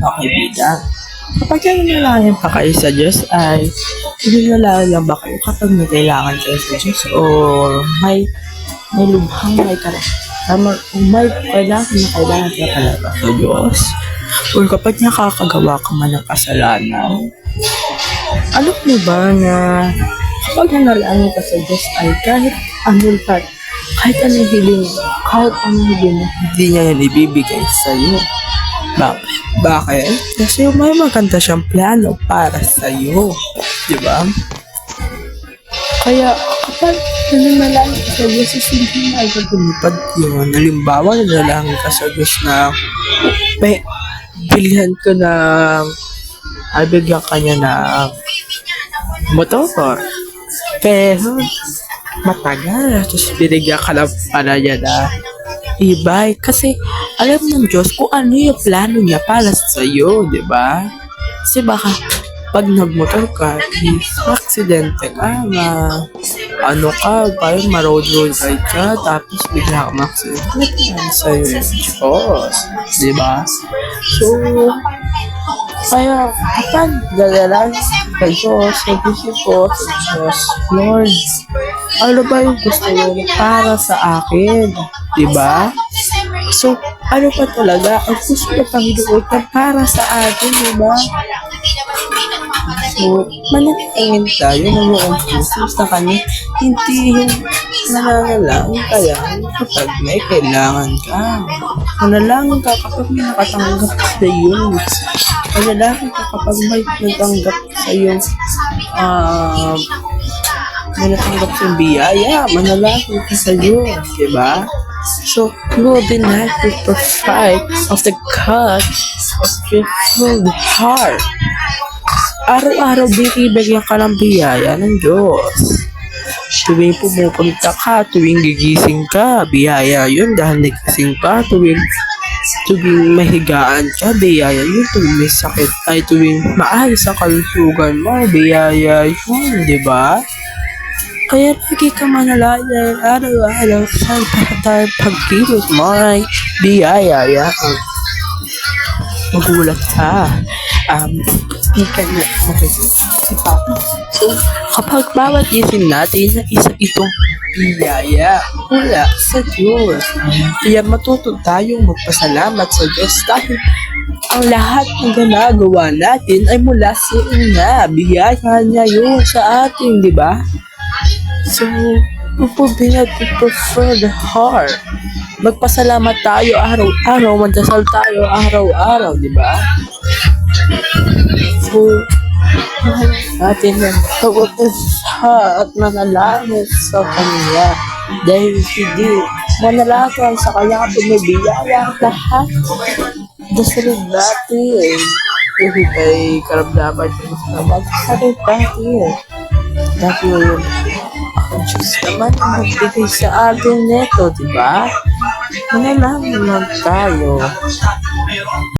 mga kaibigan. Kapag nananalangin pa kayo sa Diyos ay nananalangin lang ba kayo kapag may kailangan kayo sa Diyos o may lubhang may kailangan ka talaga sa Diyos or kapag nakakagawa ka man ng kasalanan. Alam mo ba na kapag nanalangin ka sa Diyos ay kahit anong hiling, hindi niya yan ibibigay sa iyo. Bakit? Kasi may maganda siyang plano para sa iyo. Diba? Kaya kapag nanalangin ka sa Diyos, hindi na ipagpumipad yun. Halimbawa, nanalangin ka sa Diyos na bigyan ka niya ng motor. Pero, matagal. Tapos, binigyan ka lang pala niya na e-bike. Kasi, alam ng Diyos kung ano yung plano niya para sa iyo, di ba? Kasi baka, pag nagmotor ka, aksidente ka, parang ma-road ride ka, tapos bigla ka ma-aksidente sa'yo yung Diyos, di ba? So, kaya kapag galalangin sa Diyos, sabihin ko sa Diyos, Lord, ano ba yung gusto mo para sa akin? Diba? So, ano pa talaga? Ang gusto ng Panginoon na para sa atin, diba? So, manalangin tayo na noong puso sa Kanya, hindi yung nananalangin kaya kapag may kailangan ka. Manalangin ka kapag may nakatanggap sa iyo. Manalangin ka kapag may natanggap sa iyo may natanggap sa biyaya. Manalangin ka sa iyo, diba? So, you will not be perfect of the God of your full heart. Araw-araw bibigyan ka ng biyaya ng Diyos. Tuwing pumupunta ka, tuwing gigising ka, biyaya yun dahil nagising ka, tuwing mahigaan ka, biyaya yun, tuwing may sakit, tuwing maayos ang kalusugan mo, biyaya yun, di ba? Kaya lagi ka manalangin araw-araw sa pagkilos mo ay biyaya yan. Magulat ka. Si Papa. So, kapag bawat gising natin na isa itong biyaya mula sa Diyos, kaya matuto tayong magpasalamat sa Diyos dahil ang lahat ng ginagawa natin ay mula sa Kanya. Biyaya niya yun sa atin, di ba? So, we have to prefer the heart. Magpasalamat tayo araw-araw, magdasal tayo araw-araw, di ba? So, natin yan pag-uusap at manalangin sa Kanya. Dahil hindi manalangin sa Kanya kapag may biyaya ang lahat. Dasalin natin. Kasi kay karamdaman na magsasalin natin. Dahil ang Diyos naman ang magbigay sa atin neto, diba? Manalangin lang tayo.